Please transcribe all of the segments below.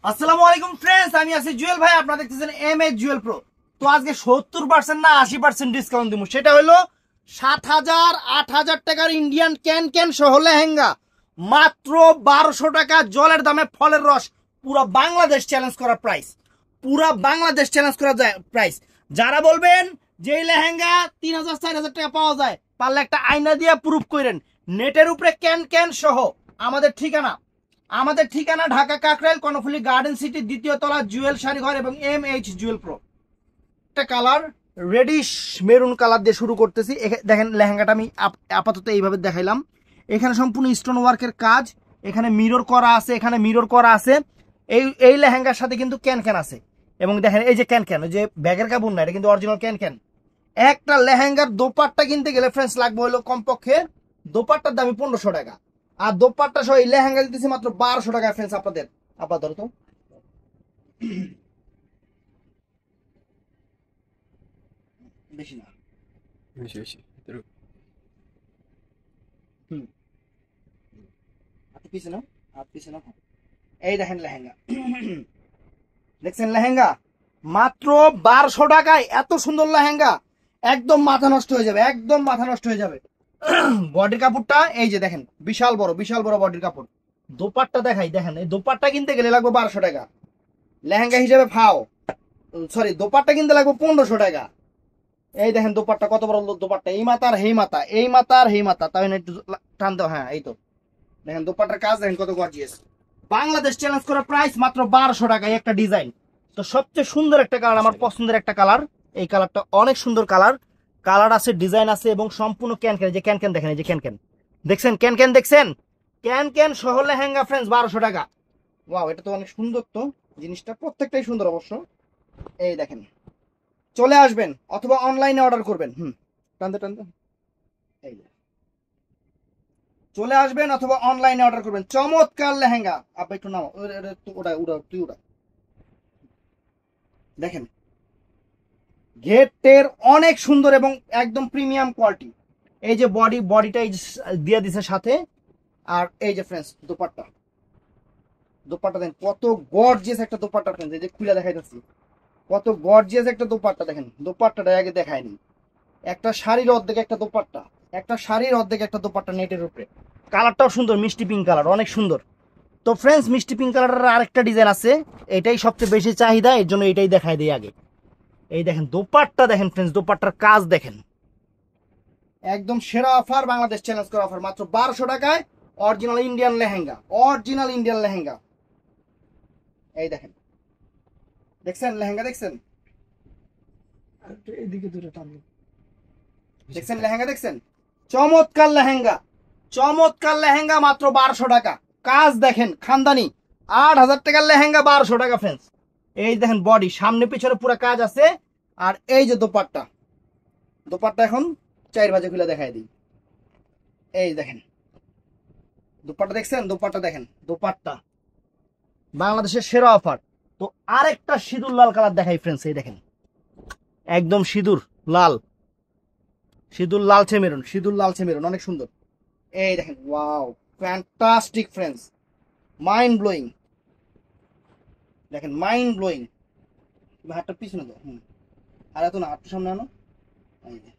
আসসালামু আলাইকুম ফ্রেন্ডস, আমি আছি জুয়েল ভাই। আপনারা দেখতেছেন এমএ জুয়েল প্রো। তো আজকে 70% না 80% ডিসকাউন্ট দিব। সেটা হলো 7,000 8,000 টাকার ইন্ডিয়ান ক্যান ক্যান সহ লেহেঙ্গা মাত্র 1200 টাকা। জলের দামে ফলের রস। পুরো বাংলাদেশ চ্যালেঞ্জ করা প্রাইস। পুরা বাংলাদেশ চ্যালেঞ্জ করা যায় প্রাইস। যারা বলবেন যে এই লেহেঙ্গা 3,000 4,000 টাকা পাওয়া যায়, পারলে একটা আয়না দিয়ে প্রুফ করেন। নেটের উপরে ক্যান ক্যান সহ আমাদের ঠিকানা ঢাকা কাকরাইল কর্ণফুলী গার্ডেন সিটি, দ্বিতীয় তলা, জুয়েল শাড়ি ঘর এবং MH জুয়েল প্রো। একটা কালার রেডিশ মেরুন কালার দিয়ে শুরু করতেছি। দেখেন লেহেঙ্গাটা আমি আপাতত এইভাবে দেখাইলাম। এখানে সম্পূর্ণ স্টোন ওয়ার্কের কাজ, এখানে মিরর করা আছে, এখানে মিরর করা আছে। এই লেহেঙ্গার সাথে কিন্তু ক্যান ক্যান আছে। এবং দেখেন এই যে ক্যান ক্যান, ওই যে ব্যাগের কাপড় না, এটা কিন্তু অরিজিনাল ক্যান ক্যান। একটা লেহেঙ্গার দোপাট্টা কিনতে গেলে ফ্রেন্ডস লাগবে হলো কমপক্ষে দোপাট্টার দামই 1500 টাকা। আর দোপাট্টা সহ এই লেহেঙ্গা দিতেছি মাত্র 1200 টাকা ফ্রেন্ডস। আপনাদের আপাতত তো বেশি না, বেশি বেশি হুম আপনি পিছে নাও, আপনি পিছে নাও। এই দেখেন লেহেঙ্গা, দেখছেন লেহেঙ্গা মাত্র 1200 টাকায়। এত সুন্দর লেহেঙ্গা, একদম মাথা নষ্ট হয়ে যাবে, একদম মাথা নষ্ট হয়ে যাবে। বডির কাপড়টা এই যে দেখেন, বিশাল বড় বডির কাপড়। দোপাট্টা দেখাই, দেখেন এই দোপাট্টা কিনতে গেলে লাগবে 1200 টাকা। লেহেঙ্গা হিসেবে ফাও, সরি দোপাট্টা কিনতে লাগবে 1500 টাকা। এই দেখেন দোপাট্টা কত বড় দোপাট্টা, এই মাথার হেই মাথা, এই মাথার হেই মাথা। তাই না একটু টান দাও, হ্যাঁ এই তো দেখেন দোপাট্টার কাজ দেখেন কত গর্জিয়াস। বাংলাদেশ চ্যালেঞ্জ করা প্রাইস মাত্র 1200 টাকায় একটা ডিজাইন। তো সবচেয়ে সুন্দর একটা কালার, আমার পছন্দের একটা কালার। এই কালারটা অনেক সুন্দর কালার আছে, ডিজাইন আছে এবং সম্পূর্ণ ক্যান ক্যান। যে ক্যান ক্যান দেখেন, এই যে ক্যান ক্যান দেখছেন, ক্যান ক্যান দেখছেন, ক্যান ক্যান সহ লেহেঙ্গা ফ্রেন্ডস 1200 টাকা। ওয়াও, এটা তো অনেক সুন্দর। তো জিনিসটা প্রত্যেকটাই সুন্দর অবশ্য। এই দেখেন, চলে আসবেন অথবা অনলাইনে অর্ডার করবেন। টানতে টানতে এই যে চলে আসবেন অথবা অনলাইনে অর্ডার করবেন। চমৎকার লেহেঙ্গা। আপনি একটু নাও, ওটা তুই ওটা দেখেন, ঘেরটের অনেক সুন্দর এবং একদম প্রিমিয়াম কোয়ালিটি। এই যে বডিটা এই যে দিয়ে দিছে সাথে। আর এই যে ফ্রেন্ডস দোপাট্টা দেখেন কত গর্জিয়াস একটা দোপাট্টা ফ্রেন্ডস। এই যে খুলে দেখাইতেছি কত গর্জিয়াস একটা দোপাট্টা। দেখেন দোপাট্টাটা আগে দেখায়নি। একটা শাড়ির অর্ধেক একটা দোপাট্টা, নেটের উপরে। কালারটাও সুন্দর, মিষ্টি পিঙ্ক কালার, অনেক সুন্দর। তো ফ্রেন্ডস মিষ্টি পিঙ্ক কালারের আরেকটা ডিজাইন আছে, এটাই সবচেয়ে বেশি চাহিদা, এর জন্য এটাই দেখাই দিই আগে। এই দেখেন দোপাট্টা দেখেন ফ্রেন্ডস, দোপাট্টার কাজ দেখেন, একদম সেরা অফার, বাংলাদেশ চ্যালেঞ্জ করা অফার মাত্র 1200 টাকায়। Original Indian lehenga. এই দেখেন, দেখছেন লেহেঙ্গা, দেখছেন এদিকে দুটো টান দেখছেন লেহেঙ্গা, দেখছেন চমৎকার লেহেঙ্গা মাত্র 1200 টাকা। কাজ দেখেন খানদানি। 8,000 টাকার লেহেঙ্গা 1200 টাকা ফ্রেন্ডস। এই দেখেন বডি সামনে পিছনে পুরো কাজ আছে। আর এই যে দোপাট্টা এখন 4 বাজে খুলে দেখাই দিই। এই দেখেন দোপাট্টা, দেখছেন দোপাট্টা বাংলাদেশের সেরা অফার। তো আরেকটা সিঁদুর লাল কালার দেখাই ফ্রেন্ডস। এই দেখেন একদম সিঁদুর লালচে মেরুন, অনেক সুন্দর। এই দেখেন wow, fantastic friends, mind blowing. দেখেন মাইন্ড ব্লোয়িং। হাতটা পিছনে দাও, আর এত না, হাতটা সামনে আনো। এই যে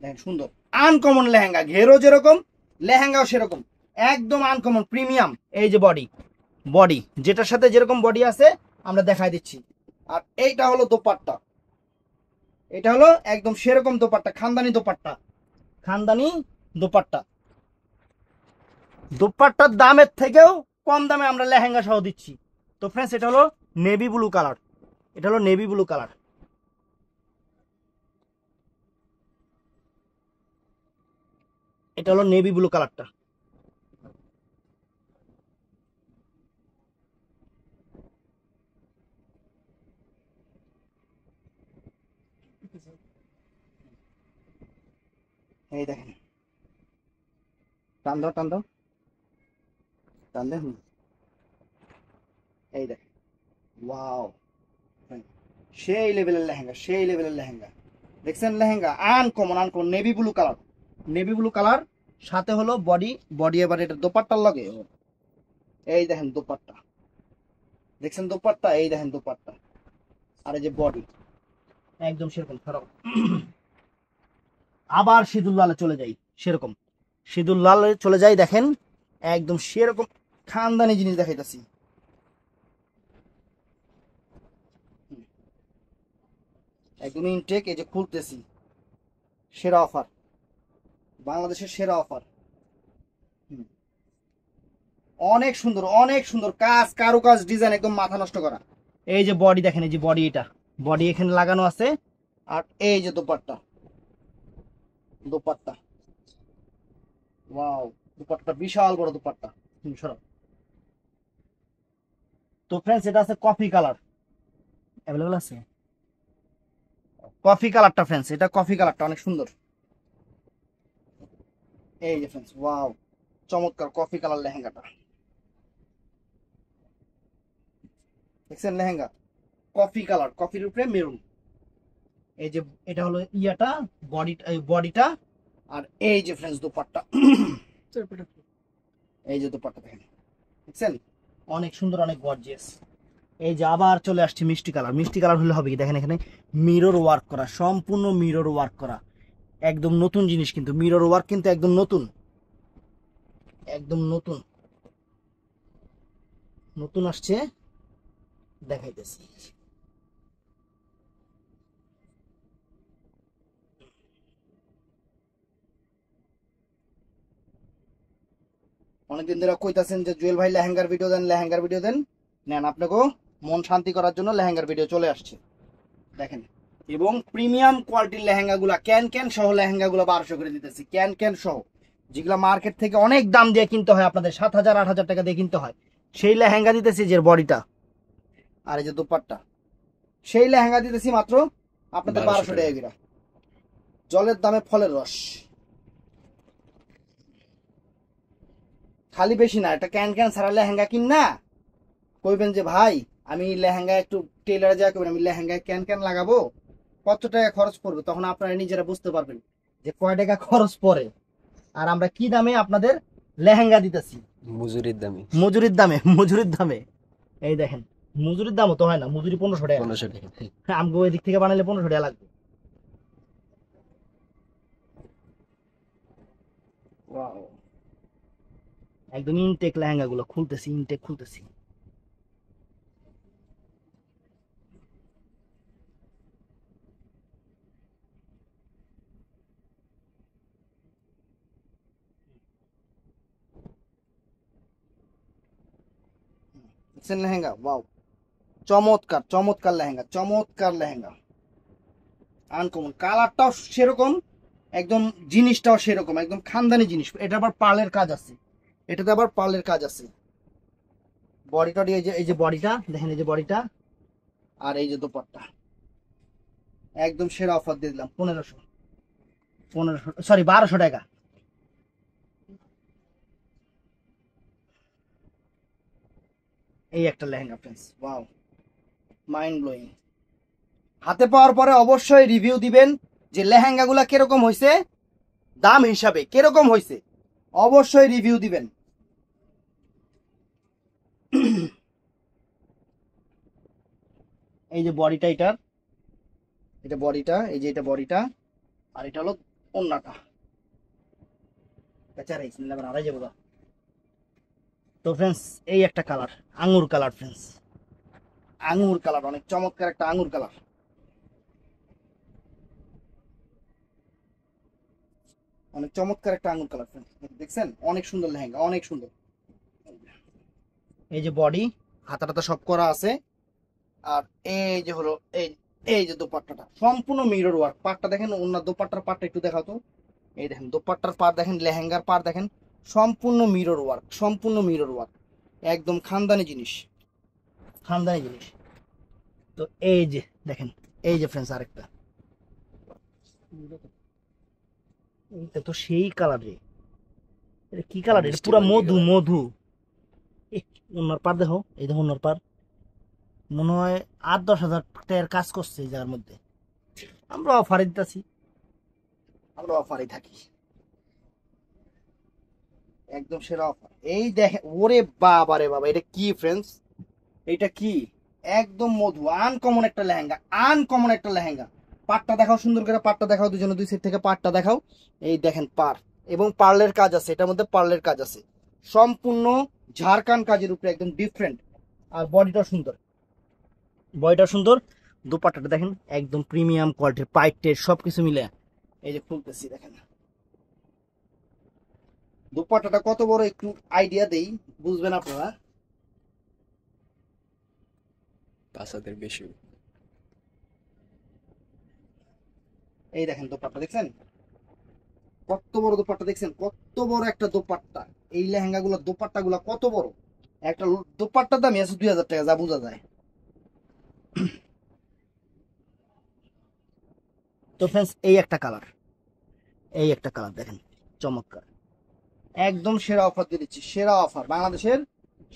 দেখেন সুন্দর আনকমন লেহেঙ্গা, ঘেরো যেরকম লেহেঙ্গাও সেরকম, একদম আনকমন প্রিমিয়াম। এই যে বডি যেটার সাথে যেরকম বডি আছে আমরা দেখাই দিচ্ছি। আর এইটা হলো দোপাট্টা, এটা হলো একদম সেরকম দোপাট্টা, খানদানি দোপাট্টার দামের থেকেও কম দামে আমরা লেহেঙ্গা সহ দিচ্ছি। তো ফ্রেন্ডস এটা হলো নেভি ব্লু কালার, কালারটা। এই দেখেন, টান দাও, এই দেখেন ওয়াও, সেই লেভেলের লেহেঙ্গা, দেখছেন lehenga uncommon navy blue colour সাথে হলো বডি এবার এটা দোপাট্টার লগে। এই দেখেন দোপাট্টা দেখছেন দোপাট্টা, এই দেখেন দোপাট্টা, আর এই যে বডি একদম সেরকম খারাপ। আবার সিঁদুর লালে চলে যাই, সেরকম সিঁদুর লালে চলে যাই, দেখেন একদম সেরকম খানদানি জিনিস দেখাইতেছি। একদম ইনটেক, এই যে খুলতেছি, সেরা অফার, বাংলাদেশের সেরা অফার। অনেক সুন্দর, অনেক সুন্দর কাজ, কারুকাজ, ডিজাইন একদম মাথা নষ্ট করা। এই যে বডি দেখেন, এই যে বডি, এটা বডি এখানে লাগানো আছে, আর এই যে দোপাট্টা, দোপাট্টা ওয়াও, দোপাট্টা বিশাল বড় দোপাট্টা। সরাও। তো ফ্রেন্ডস, এটা আছে কফি কালার, অ্যাভেলেবল আছে কফি কালারটা ফ্রেন্ডস, এটা কফি কালারটা অনেক সুন্দর। এই যে ফ্রেন্ডস ওয়াও, চমৎকার কফি কালার লেহেঙ্গাটা, দেখছেন লেহেঙ্গা কফি কালার, কফির উপরে মেরুন। এই যে এটা হলো ইয়াটা, বডিটা, আর এই যে ফ্রেন্ডস দোপাট্টা, এই যে দোপাট্টা দেখেন, দেখছেন অনেক সুন্দর, অনেক গর্জিয়াস। এই যে আবার চলে আসছে মিষ্টি কালার, মিষ্টি কালার হলে হবে কি, দেখেন এখানে মিরর ওয়ার্ক করা, সম্পূর্ণ মিরর ওয়ার্ক করা, একদম নতুন জিনিস, কিন্তু মিরর ওয়ার্ক কিন্তু একদম নতুন, একদম নতুন, নতুন আসছে, দেখাইতেছি। অনেকদিন ধরে কইতাছেন যে জুয়েল ভাই লেহেঙ্গার ভিডিও দেন, লেহেঙ্গার ভিডিও দেন, নেন আপনাকেও মন শান্তি করার জন্য লেহেঙ্গার ভিডিও চলে আসছে, দেখেন। এবং প্রিমিয়াম কোয়ালিটির লেহেঙ্গাগুলা, ক্যান ক্যান সহ লেহেঙ্গাগুলো 1200 করে দিতেছি, ক্যান ক্যান সহ, যেগুলো মার্কেট থেকে অনেক দাম দিয়ে কিনতে হয়, আপনাদের 7,000 8,000 টাকা দিয়ে কিনতে হয়, সেই লেহেঙ্গা দিতেছি, যে বডিটা আর এই যে দোপাট্টা, সেই লেহেঙ্গা দিতেছি মাত্র আপনাদের 1200 টাকা করে। জলের দামে ফলের রস, খালি বেশি না, একটা ক্যান ক্যান সারা লেহেঙ্গা কিন না, কইবেন যে ভাই আমি লেহেঙ্গা একটু টেলারে যা করবেন, আমি লেহেঙ্গায় ক্যান ক্যান লাগাবো, কত টাকা খরচ পড়বে, তখন আপনারা নিজেরা বুঝতে পারবেন যে কয় টাকা খরচ পড়ে, আর আমরা কি দামে আপনাদের লেহেঙ্গা দিতেছি, মজুরির দামে, মজুরির দামে, মজুরির দামে। এই দেখেন, মজুরির দামও তো হয় না, মজুরি 1500 টাকা, 1500 টাকা। হ্যাঁ আমগো ওই দিক থেকে বানাইলে 1500 টাকা লাগবে। ওয়াও, একদম ইনটেক লেহেঙ্গা গুলো খুলতেছি, ইনটেক খুলতেছি। দেখছেন লেহেঙ্গা, ওয়াও, চমৎকার, চমৎকার লেহেঙ্গা, চমৎকার লেহেঙ্গা, আনকমন, কালারটাও সেরকম, একদম জিনিসটাও সেরকম, একদম খানদানি জিনিস। এটা আবার পার্লের কাজ আছে, এটাতে আবার পার্লের কাজ আছে। বডিটা, এই যে বডিটা দেখেন, এই যে বডিটা, আর এই যে দোপাট্টা, একদম সেরা অফার দিয়ে দিলাম, 1500 সরি 1200 টাকা। এই একটা lehenga friends, wow, mind blowing. হাতে পাওয়ার পরে অবশ্যই রিভিউ দিবেন যে লেহেঙ্গাগুলা কিরকম হয়েছে, দাম হিসাবে কিরকম হয়েছে, অবশ্যই রিভিউ দিবেন। এই যে বডিটা, এটা বডিটা, এই যে এটা বডিটা, আর এটা হলো ওন্নাটা, বেচারা ইসমিল্লাহ আড়াই যাবো। তো ফ্রেন্ডস, এই একটা কালার, আঙ্গুর কালার ফ্রেন্ডস, আঙ্গুর কালার, অনেক চমৎকার একটা আঙ্গুর কালার, অনেক চমৎকার একটা আঙ্গুর কালার ফ্রেন্ডস, দেখছেন অনেক সুন্দর লেহেঙ্গা, অনেক সুন্দর। এই যে বডি, হাতাটা সব করা আছে, আর এই যে হলো এই, এই যে দোপাট্টাটা সম্পূর্ণ মিরর ওয়ার্ক, পাটটা দেখেন, অন্য দোপাট্টার পাটটা একটু দেখাও তো, এই দেখেন দোপাট্টার পাট দেখেন, লেহেঙ্গার পাট দেখেন, সম্পূর্ণ মিরর ওয়ার্ক, সম্পূর্ণ মিরর ওয়ার্ক, একদম খানদানি জিনিস, খানদানি জিনিস। তো এই যে দেখেন, এই যে ফ্রেন্ডস আরেকটা, এটা তো সেই কালার রে, এটা কি কালার, এটা পুরা মধু, মধু। ওনার পার দেখো, এই দেখো ওনার পার, মনে হয় 8-10 হাজার টাকার কাজ করছে এই জায়গার মধ্যে। আমরা অফারে দিতেছি, আমরা অফারে থাকি, একদম সেরা অফার। এই দেখেন, ওরে বাবা রে বাবা, এটা কি ফ্রেন্ডস, এটা কি একদম মধু, আনকমন একটা লেহেঙ্গা, আনকমন একটা লেহেঙ্গা। পাটটা দেখাও সুন্দর করে, পাটটা দেখাও দুজনে দুই সাইড থেকে পাটটা দেখাও। এই দেখেন পার এবং পার্লের কাজ আছে, এটার মধ্যে পার্লের কাজ আছে সম্পূর্ণ ঝাড়খান্ড কাজের উপরে, একদম ডিফারেন্ট। আর বডিটা সুন্দর, বডিটা সুন্দর। দোপাট্টাটা দেখেন একদম প্রিমিয়াম কোয়ালিটির, পাইটের সবকিছু মিলে। এই যে খুলতেছি দেখেন দোপাট্টাটা কত বড়, একটু আইডিয়া দেই বুঝবেন আপনারা। 5 হাতের বেশি। এই দেখেন দোপাট্টা দেখছেন কত বড় দোপাট্টা, দেখছেন কত বড় একটা দোপাট্টা। এই লেহেঙ্গা গুলো দোপাট্টা গুলা কত বড়, একটা দোপাট্টার দামই আছে 2000 টাকা, যা বোঝা যায়। তো ফ্রেন্ডস এই একটা কালার, এই একটা কালার দেখেন চমৎকার, একদম সেরা অফার দিয়ে দিচ্ছি, সেরা অফার, বাংলাদেশের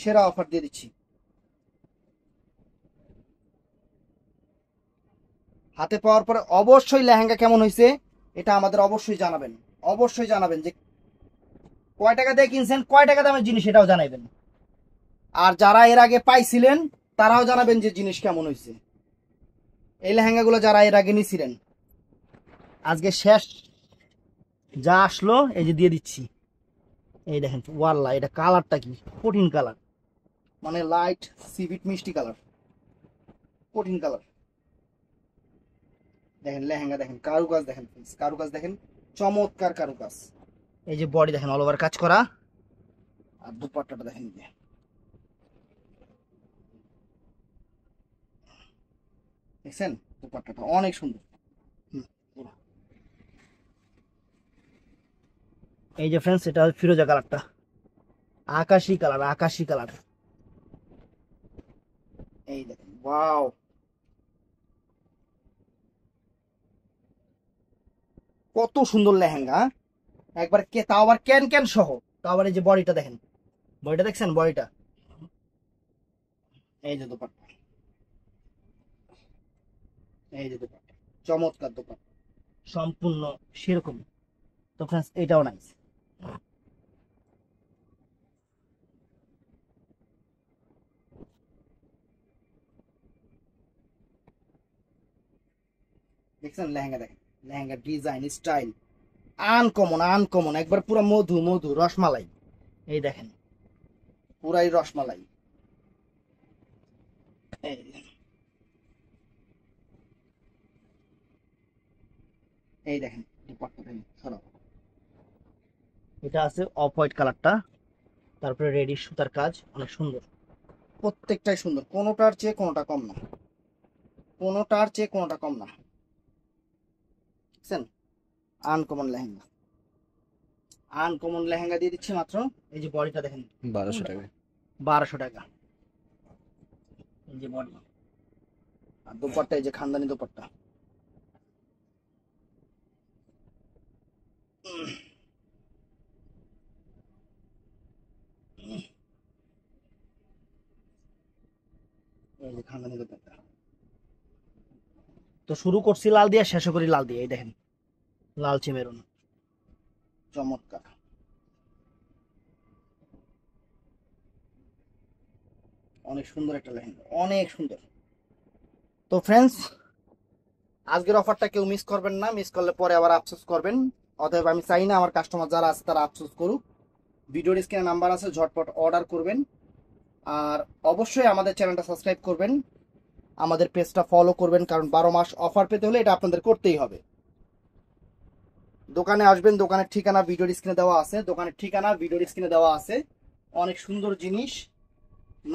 সেরা অফার দিয়ে দিচ্ছি। হাতে পাওয়ার পরে অবশ্যই লেহেঙ্গা কেমন হয়েছে এটা আমাদের অবশ্যই জানাবেন, অবশ্যই জানাবেন যে কয় টাকা দিয়ে কিনছেন, কয় টাকা দামের জিনিস এটাও জানাবেন। আর যারা এর আগে পাইছিলেন তারাও জানাবেন যে জিনিস কেমন হয়েছে। এই লেহেঙ্গাগুলো যারা এর আগে নিছিলেন আজকে শেষ যা আসলো এই যে দিয়ে দিচ্ছি। এই দেখেন ওয়াল্লা, এটা কালারটা কি কঠিন কালার, মানে লাইট সিভিট মিষ্টি কালার, কঠিন কালার। দেখেন লেহেঙ্গা দেখেন, কারুকাজ দেখেন, কারুকাজ দেখেন, চমৎকার কারুকাজ। এই যে বডি দেখেন অল ওভার কাজ করা, আর দুপাট্টাটা দেখেন যে দেখছেন দুপাট্টাটা অনেক সুন্দর। এই যে ফ্রেন্ডস এটা ফিরোজা কালারটা, আকাশি কালার, আকাশি কালার। এই দেখেন ওয়াও, কত সুন্দর লেহেঙ্গা একবার কে, তাও আবার ক্যান ক্যান সহ। তাও আবার এই যে বডিটা দেখেন, বডিটা দেখছেন বডিটা, এই যে দোপাট্টা, এই যে দোপাট্টা, চমৎকার দোপাট্টা সম্পূর্ণ সেরকম। তো ফ্রেন্ডস এটাও নাইস। দেখছেন লেহেঙ্গা দেখেন, lehenga design style uncommon, uncommon একবার পুরো মধু মধু রসমালাই। এই দেখেন পুরাই রসমালাই। এই দেখেন, এই দেখেন দুপাট্টা দেখেন সরাও। এটা আছে অফ হোয়াইট কালারটা, তারপরে রেডি সুতার কাজ, অনেক সুন্দর, প্রত্যেকটাই সুন্দর, কোনোটার চেয়ে কোনোটা কম না, কোনোটার চেয়ে কোনোটা কম না। বুঝছেন আনকমন লেহেঙ্গা, আনকমন লেহেঙ্গা দিয়ে দিচ্ছি মাত্র। এই যে বডিটা দেখেন 1200 টাকা। 1200 টাকা। এই যে বডি, আর দোপাট্টা এই যে খানদানি দোপাট্টা। এই যে খানদানি দোপাট্টা। তো শুরু করছি লাল দিয়ে, শেষ করি লাল দিয়ে। এই দেখেন লালচে মেরুন, চমৎকার, অনেক সুন্দর একটা লেহেঙ্গা, অনেক সুন্দর। তো ফ্রেন্ডস আজকের অফারটা কেউ মিস করবেন না, মিস করলে পরে আবার আফসোস করবেন। অতএব আমি চাই না আমার কাস্টমার যারা আছে তারা আফসোস করুক। ভিডিওর স্ক্রিনে নাম্বার আছে, ঝটপট অর্ডার করবেন। আর অবশ্যই আমাদের চ্যানেলটা সাবস্ক্রাইব করবেন, আমাদের পেজটা ফলো করবেন, কারণ 12 মাস অফার পেতে হলে এটা আপনাদের করতেই হবে। দোকানে আসবেন, দোকানের ঠিকানা ভিডিওর স্ক্রিনে দেওয়া আছে, দোকানের ঠিকানা ভিডিওর স্ক্রিনে দেওয়া আছে। অনেক সুন্দর জিনিস,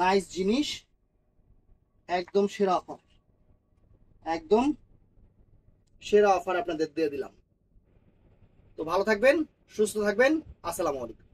নাইস জিনিস, একদম সেরা অফার, একদম সেরা অফার আপনাদের দিয়ে দিলাম। তো ভালো থাকবেন, সুস্থ থাকবেন, আসসালামু আলাইকুম।